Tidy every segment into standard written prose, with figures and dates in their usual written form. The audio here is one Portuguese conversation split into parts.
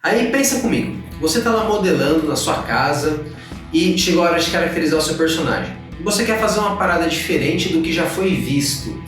Aí pensa comigo, você está lá modelando na sua casa e chegou a hora de caracterizar o seu personagem. Você quer fazer uma parada diferente do que já foi visto.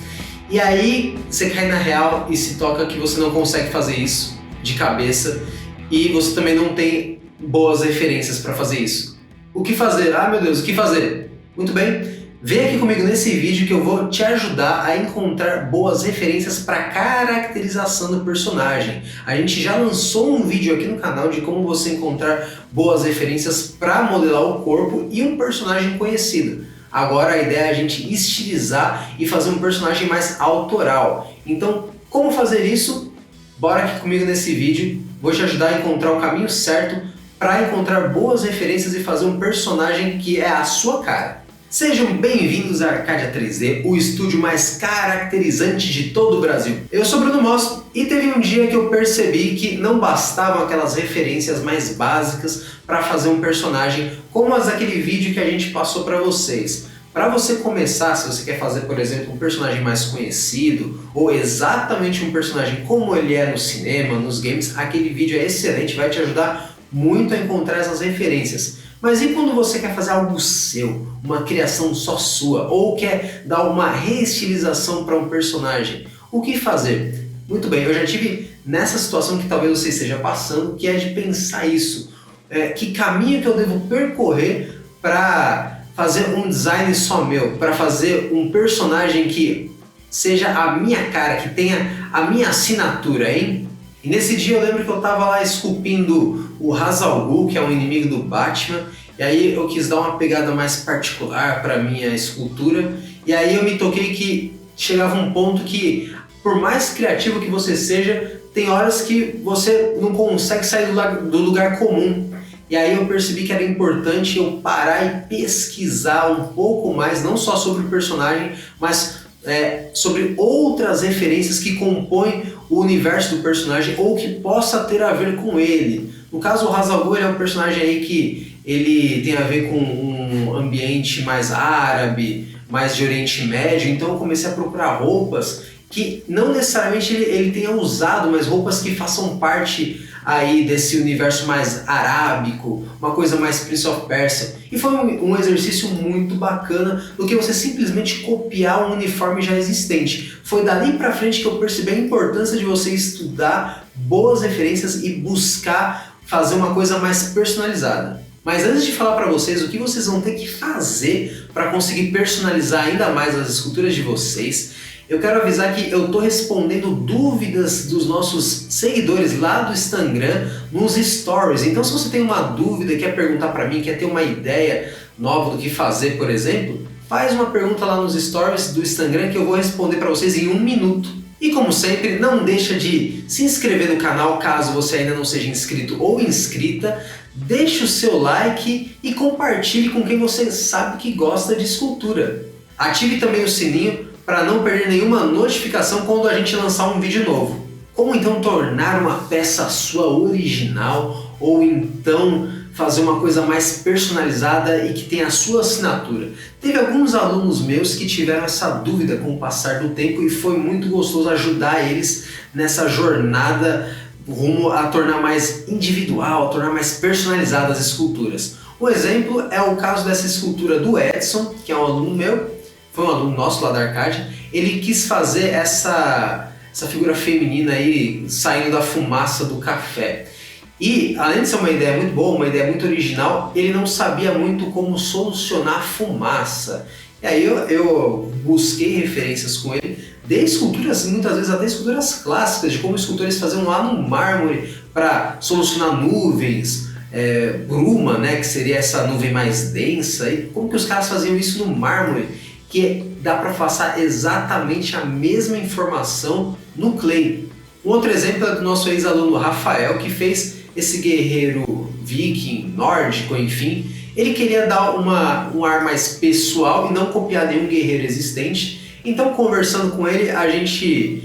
E aí você cai na real e se toca que você não consegue fazer isso de cabeça e você também não tem boas referências para fazer isso. O que fazer? Ah, meu Deus, o que fazer? Muito bem, vem aqui comigo nesse vídeo que eu vou te ajudar a encontrar boas referências para caracterização do personagem. A gente já lançou um vídeo aqui no canal de como você encontrar boas referências para modelar o corpo e um personagem conhecido. Agora a ideia é a gente estilizar e fazer um personagem mais autoral. Então, como fazer isso? Bora aqui comigo nesse vídeo, vou te ajudar a encontrar o caminho certo para encontrar boas referências e fazer um personagem que é a sua cara. Sejam bem-vindos à Arcadia 3D, o estúdio mais caracterizante de todo o Brasil. Eu sou Bruno Moss e teve um dia que eu percebi que não bastavam aquelas referências mais básicas para fazer um personagem como as daquele vídeo que a gente passou para vocês. Para você começar, se você quer fazer, por exemplo, um personagem mais conhecido ou exatamente um personagem como ele é no cinema, nos games, aquele vídeo é excelente, vai te ajudar muito a encontrar essas referências. Mas e quando você quer fazer algo seu, uma criação só sua, ou quer dar uma reestilização para um personagem? O que fazer? Muito bem, eu já tive nessa situação que talvez você esteja passando, que é de pensar isso. Que caminho que eu devo percorrer para fazer um design só meu, para fazer um personagem que seja a minha cara, que tenha a minha assinatura, hein? E nesse dia eu lembro que eu estava lá esculpindo o Ra's al Ghul, que é um inimigo do Batman, e aí eu quis dar uma pegada mais particular para minha escultura, e aí eu me toquei que chegava um ponto que, por mais criativo que você seja, tem horas que você não consegue sair do lugar comum. E aí eu percebi que era importante eu parar e pesquisar um pouco mais, não só sobre o personagem, mas sobre outras referências que compõem o universo do personagem ou que possa ter a ver com ele. No caso, o Ra's al Ghul é um personagem aí que ele tem a ver com um ambiente mais árabe, mais de Oriente Médio, então eu comecei a procurar roupas que não necessariamente ele tenha usado, mas roupas que façam parte aí desse universo mais arábico, uma coisa mais Prince of Persia. E foi um exercício muito bacana do que você simplesmente copiar um uniforme já existente. Foi dali pra frente que eu percebi a importância de você estudar boas referências e buscar fazer uma coisa mais personalizada. Mas antes de falar para vocês o que vocês vão ter que fazer para conseguir personalizar ainda mais as esculturas de vocês, eu quero avisar que eu estou respondendo dúvidas dos nossos seguidores lá do Instagram nos stories. Então se você tem uma dúvida, quer perguntar para mim, quer ter uma ideia nova do que fazer, por exemplo, faz uma pergunta lá nos stories do Instagram que eu vou responder para vocês em 1 minuto. E como sempre, não deixa de se inscrever no canal caso você ainda não seja inscrito ou inscrita. Deixe o seu like e compartilhe com quem você sabe que gosta de escultura. Ative também o sininho para não perder nenhuma notificação quando a gente lançar um vídeo novo. Como então tornar uma peça sua original ou então fazer uma coisa mais personalizada e que tenha a sua assinatura? Teve alguns alunos meus que tiveram essa dúvida com o passar do tempo e foi muito gostoso ajudar eles nessa jornada rumo a tornar mais individual, a tornar mais personalizadas as esculturas. Um exemplo é o caso dessa escultura do Edson, que é um aluno meu, foi um aluno nosso lá da Arcadia. Ele quis fazer essa figura feminina aí saindo da fumaça do café. E além de ser uma ideia muito boa, uma ideia muito original, ele não sabia muito como solucionar a fumaça. E aí eu busquei referências com ele, dei esculturas, muitas vezes até esculturas clássicas, de como escultores faziam lá no mármore para solucionar nuvens, bruma, né, que seria essa nuvem mais densa, e como que os caras faziam isso no mármore, que dá para passar exatamente a mesma informação no clay. Um outro exemplo é do nosso ex-aluno Rafael, que fez esse guerreiro viking, nórdico, enfim. Ele queria dar um ar mais pessoal e não copiar nenhum guerreiro existente. Então, conversando com ele, a gente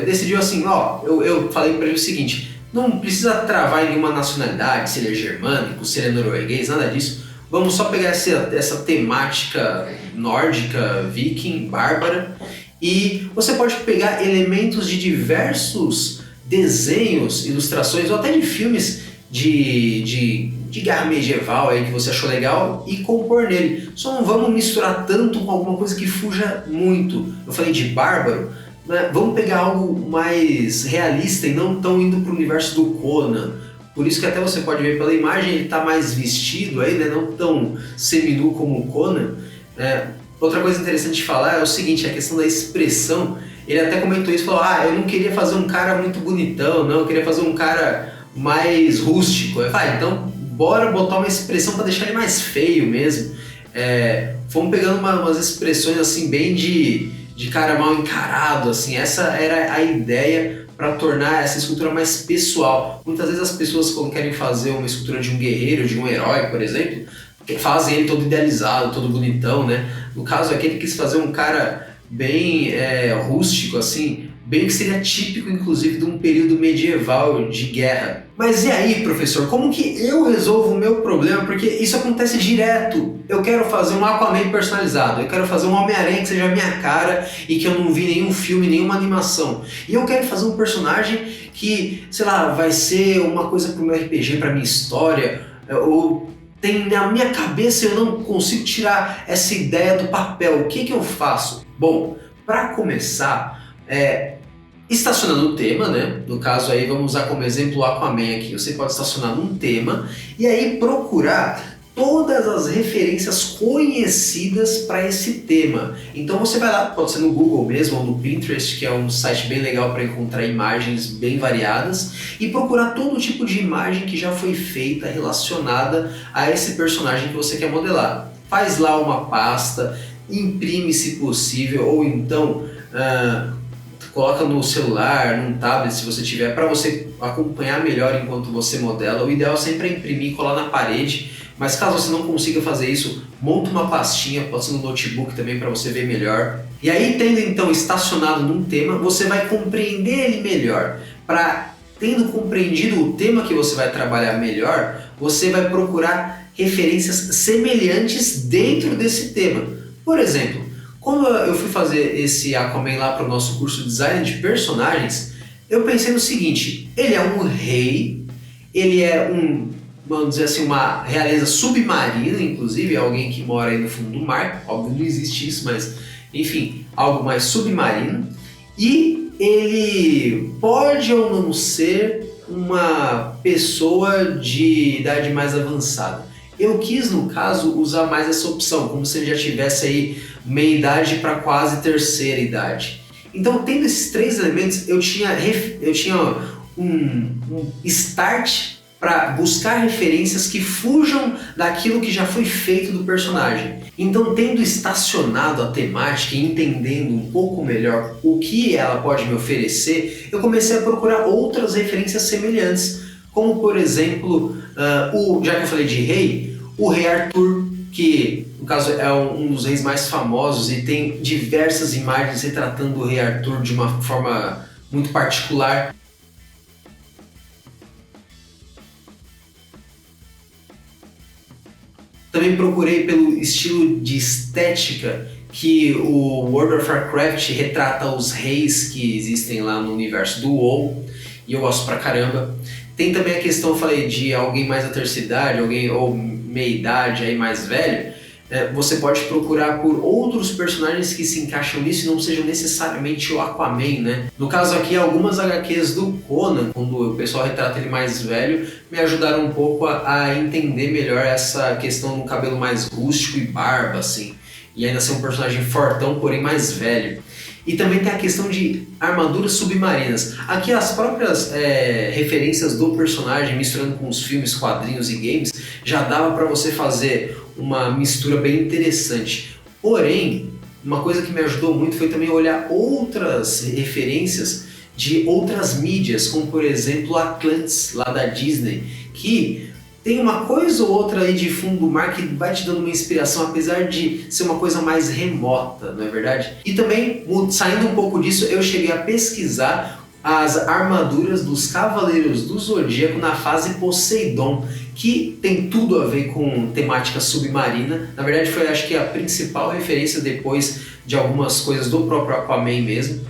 decidiu assim, eu falei para ele o seguinte: não precisa travar em nenhuma nacionalidade, se ele é germânico, se ele é norueguês, nada disso. Vamos só pegar essa temática nórdica, viking, bárbara, e você pode pegar elementos de diversos desenhos, ilustrações ou até de filmes de guerra medieval aí que você achou legal e compor nele. Só não vamos misturar tanto com alguma coisa que fuja muito. Eu falei de bárbaro, né? Vamos pegar algo mais realista e não tão indo para o universo do Conan. Por isso que até você pode ver pela imagem, ele está mais vestido aí, né? Não tão seminu como o Conan. Outra coisa interessante de falar é o seguinte, a questão da expressão. Ele até comentou isso, falou, eu não queria fazer um cara muito bonitão, não, eu queria fazer um cara mais rústico. Então bora botar uma expressão para deixar ele mais feio mesmo. Fomos pegando umas expressões assim bem de cara mal encarado, assim. Essa era a ideia para tornar essa escultura mais pessoal. Muitas vezes as pessoas, quando querem fazer uma escultura de um guerreiro, de um herói, por exemplo, fazem ele todo idealizado, todo bonitão, né? No caso aqui ele quis fazer um cara bem rústico, assim, bem que seria típico, inclusive, de um período medieval de guerra. Mas e aí, professor, como que eu resolvo o meu problema? Porque isso acontece direto. Eu quero fazer um Aquaman personalizado, eu quero fazer um Homem-Aranha que seja a minha cara e que eu não vi nenhum filme, nenhuma animação. E eu quero fazer um personagem que, sei lá, vai ser uma coisa pro meu RPG, pra minha história, ou tem na minha cabeça, eu não consigo tirar essa ideia do papel. O que eu faço? Bom, para começar, estacionar no tema, né? No caso aí, vamos usar como exemplo o Aquaman aqui. Você pode estacionar num tema e aí procurar todas as referências conhecidas para esse tema. Então você vai lá, pode ser no Google mesmo ou no Pinterest, que é um site bem legal para encontrar imagens bem variadas, e procurar todo tipo de imagem que já foi feita relacionada a esse personagem que você quer modelar. Faz lá uma pasta, imprime se possível, ou então coloca no celular, num tablet se você tiver, para você acompanhar melhor enquanto você modela. O ideal sempre é imprimir e colar na parede, mas caso você não consiga fazer isso, monta uma pastinha, pode ser no notebook também para você ver melhor. E aí, tendo então estacionado num tema, você vai compreender ele melhor. Tendo compreendido o tema que você vai trabalhar melhor, você vai procurar referências semelhantes dentro desse tema. Por exemplo, quando eu fui fazer esse Aquaman lá para o nosso curso de design de personagens, eu pensei no seguinte: ele é um rei, ele é vamos dizer assim, uma realeza submarina, inclusive, é alguém que mora aí no fundo do mar. Óbvio, não existe isso, mas enfim, algo mais submarino. E ele pode ou não ser uma pessoa de idade mais avançada. Eu quis, no caso, usar mais essa opção, como se ele já tivesse aí meia idade para quase terceira idade. Então, tendo esses três elementos, eu tinha um start para buscar referências que fujam daquilo que já foi feito do personagem. Então, tendo estacionado a temática e entendendo um pouco melhor o que ela pode me oferecer, eu comecei a procurar outras referências semelhantes, como por exemplo, já que eu falei de rei, o rei Arthur, que no caso é um dos reis mais famosos e tem diversas imagens retratando o rei Arthur de uma forma muito particular. Também procurei pelo estilo de estética que o World of Warcraft retrata os reis que existem lá no universo do WoW, e eu gosto pra caramba. Tem também a questão, eu falei, de alguém mais da terceira idade, alguém ou meia idade, aí mais velho. Você pode procurar por outros personagens que se encaixam nisso e não sejam necessariamente o Aquaman, né? No caso aqui, algumas HQs do Conan, quando o pessoal retrata ele mais velho, me ajudaram um pouco a entender melhor essa questão do cabelo mais rústico e barba, assim. E ainda ser um personagem fortão, porém mais velho. E também tem a questão de armaduras submarinas. Aqui as próprias referências do personagem, misturando com os filmes, quadrinhos e games, já dava para você fazer uma mistura bem interessante. Porém, uma coisa que me ajudou muito foi também olhar outras referências de outras mídias, como por exemplo Atlantis, lá da Disney, que tem uma coisa ou outra aí de fundo do mar que vai te dando uma inspiração, apesar de ser uma coisa mais remota, não é verdade? E também, saindo um pouco disso, eu cheguei a pesquisar as armaduras dos Cavaleiros do Zodíaco na fase Poseidon, que tem tudo a ver com temática submarina. Na verdade foi, acho que, a principal referência depois de algumas coisas do próprio Aquaman mesmo.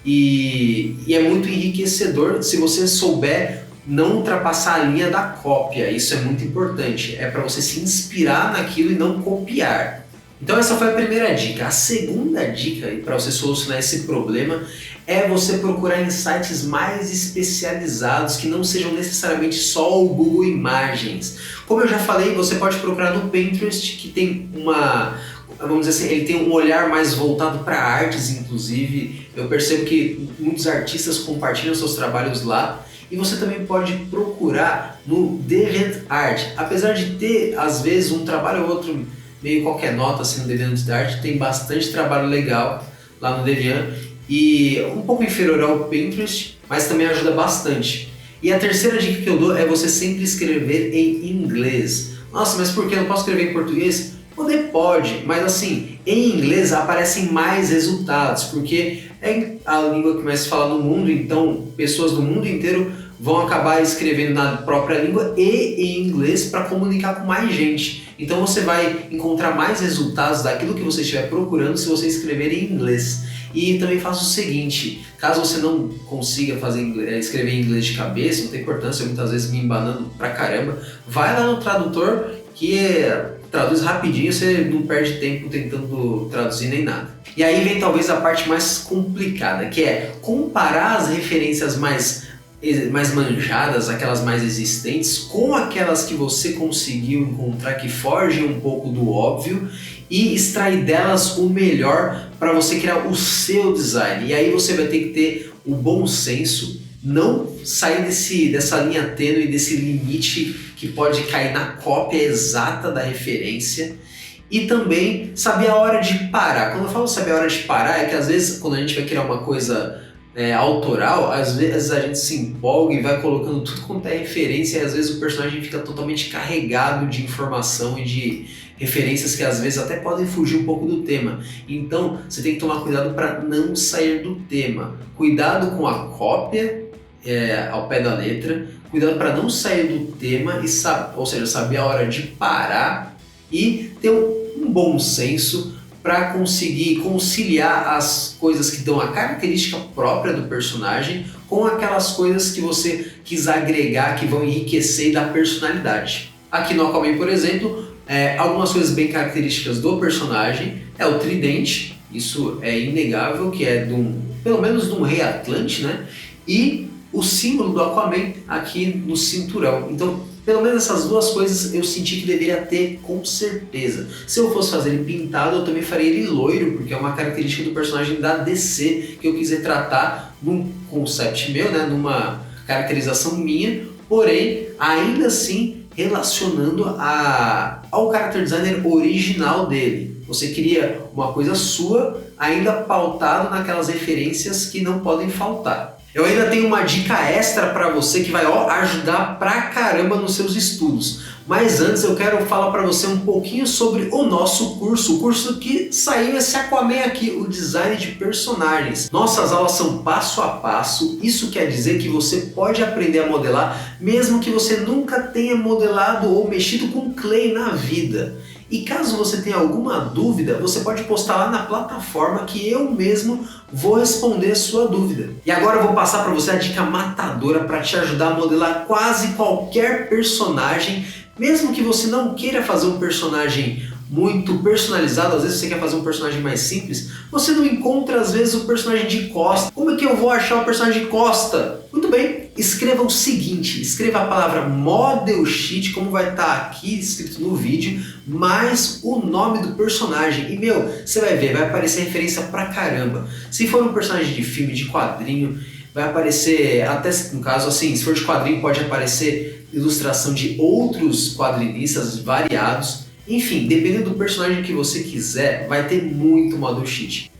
e é muito enriquecedor se você souber não ultrapassar a linha da cópia. Isso é muito importante, é para você se inspirar naquilo e não copiar. Então essa foi a primeira dica. A segunda dica para você solucionar esse problema é você procurar em sites mais especializados que não sejam necessariamente só o Google Imagens. Como eu já falei, você pode procurar no Pinterest, que tem vamos dizer assim, ele tem um olhar mais voltado para artes, inclusive. Eu percebo que muitos artistas compartilham seus trabalhos lá. E você também pode procurar no DeviantArt. Apesar de ter, às vezes, um trabalho ou outro meio qualquer nota assim no DeviantArt, tem bastante trabalho legal lá no Deviant e um pouco inferior ao Pinterest, mas também ajuda bastante. E a terceira dica que eu dou é você sempre escrever em inglês. Nossa, mas por que eu não posso escrever em português? Poder pode, mas assim, em inglês aparecem mais resultados, porque é a língua que mais se fala no mundo, então pessoas do mundo inteiro vão acabar escrevendo na própria língua e em inglês para comunicar com mais gente. Então você vai encontrar mais resultados daquilo que você estiver procurando se você escrever em inglês. E também faça o seguinte, caso você não consiga escrever em inglês de cabeça, não tem importância, eu muitas vezes me embanando pra caramba, vai lá no tradutor que traduz rapidinho, você não perde tempo tentando traduzir nem nada. E aí vem talvez a parte mais complicada, que é comparar as referências mais manjadas, aquelas mais existentes, com aquelas que você conseguiu encontrar que fogem um pouco do óbvio e extrair delas o melhor para você criar o seu design. E aí você vai ter que ter o bom senso, não sair dessa linha tênue, desse limite que pode cair na cópia exata da referência, e também saber a hora de parar. Quando eu falo saber a hora de parar, é que às vezes quando a gente vai criar uma coisa autoral, às vezes a gente se empolga e vai colocando tudo quanto é referência e às vezes o personagem fica totalmente carregado de informação e de referências que às vezes até podem fugir um pouco do tema. Então você tem que tomar cuidado para não sair do tema. Cuidado com a cópia ao pé da letra, cuidado para não sair do tema, ou seja, saber a hora de parar e ter um bom senso para conseguir conciliar as coisas que dão a característica própria do personagem com aquelas coisas que você quis agregar, que vão enriquecer e dar personalidade. Aqui no Aquaman, por exemplo, algumas coisas bem características do personagem é o tridente, isso é inegável, que é pelo menos de um rei Atlante, né? E o símbolo do Aquaman aqui no cinturão. Então, pelo menos essas duas coisas eu senti que deveria ter com certeza. Se eu fosse fazer ele pintado, eu também faria ele loiro, porque é uma característica do personagem da DC que eu quis retratar num concept meu, né, numa caracterização minha, porém, ainda assim, relacionando ao character designer original dele. Você cria uma coisa sua, ainda pautado naquelas referências que não podem faltar. Eu ainda tenho uma dica extra para você que vai ajudar pra caramba nos seus estudos. Mas antes eu quero falar para você um pouquinho sobre o nosso curso, o curso que saiu esse Aquaman aqui, o design de personagens. Nossas aulas são passo a passo, isso quer dizer que você pode aprender a modelar mesmo que você nunca tenha modelado ou mexido com clay na vida. E caso você tenha alguma dúvida, você pode postar lá na plataforma que eu mesmo vou responder a sua dúvida. E agora eu vou passar para você a dica matadora para te ajudar a modelar quase qualquer personagem, mesmo que você não queira fazer um personagem muito personalizado, às vezes você quer fazer um personagem mais simples, você não encontra às vezes o personagem de costa. Como é que eu vou achar o personagem de costa? Muito bem, escreva o seguinte, escreva a palavra Model Sheet, como vai estar aqui escrito no vídeo, mais o nome do personagem. E você vai ver, vai aparecer referência pra caramba. Se for um personagem de filme, de quadrinho, vai aparecer, até no caso assim, se for de quadrinho pode aparecer ilustração de outros quadrinistas variados. Enfim, dependendo do personagem que você quiser, vai ter muito model sheet.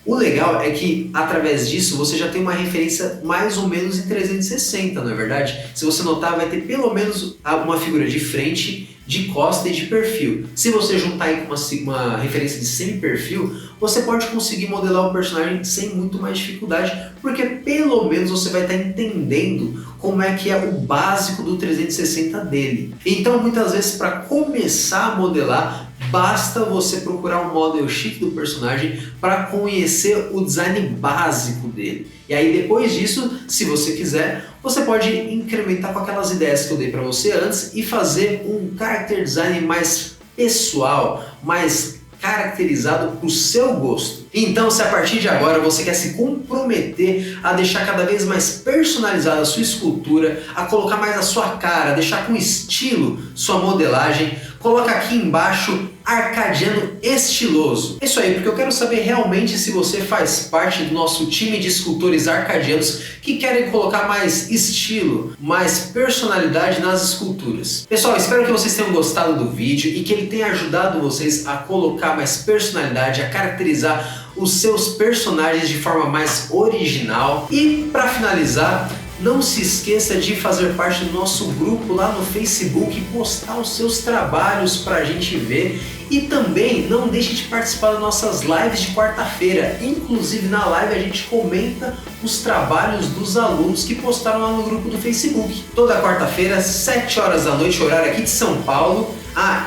O legal é que, através disso, você já tem uma referência mais ou menos em 360, não é verdade? Se você notar, vai ter pelo menos uma figura de frente, de costa e de perfil. Se você juntar aí com uma referência de semi-perfil, você pode conseguir modelar o personagem sem muito mais dificuldade, porque pelo menos você vai estar entendendo como é que é o básico do 360 dele. Então, muitas vezes, para começar a modelar, basta você procurar um model sheet do personagem para conhecer o design básico dele. E aí depois disso, se você quiser, você pode incrementar com aquelas ideias que eu dei para você antes e fazer um character design mais pessoal, mais caracterizado para o seu gosto. Então, se a partir de agora você quer se comprometer a deixar cada vez mais personalizada a sua escultura, a colocar mais a sua cara, deixar com estilo sua modelagem, coloca aqui embaixo Arcadiano Estiloso. É isso aí, porque eu quero saber realmente se você faz parte do nosso time de escultores arcadianos que querem colocar mais estilo, mais personalidade nas esculturas. Pessoal, espero que vocês tenham gostado do vídeo e que ele tenha ajudado vocês a colocar mais personalidade, a caracterizar os seus personagens de forma mais original. E para finalizar, não se esqueça de fazer parte do nosso grupo lá no Facebook e postar os seus trabalhos para a gente ver. E também não deixe de participar das nossas lives de quarta-feira. Inclusive na live a gente comenta os trabalhos dos alunos que postaram lá no grupo do Facebook. Toda quarta-feira, 7 horas da noite, horário aqui de São Paulo.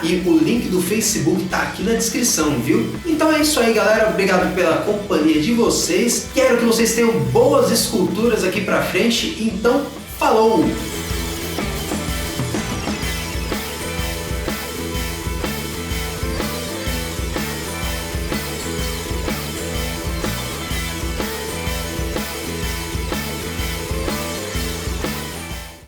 E o link do Facebook tá aqui na descrição, viu? Então é isso aí, galera. Obrigado pela companhia de vocês. Quero que vocês tenham boas esculturas aqui pra frente. Então, falou!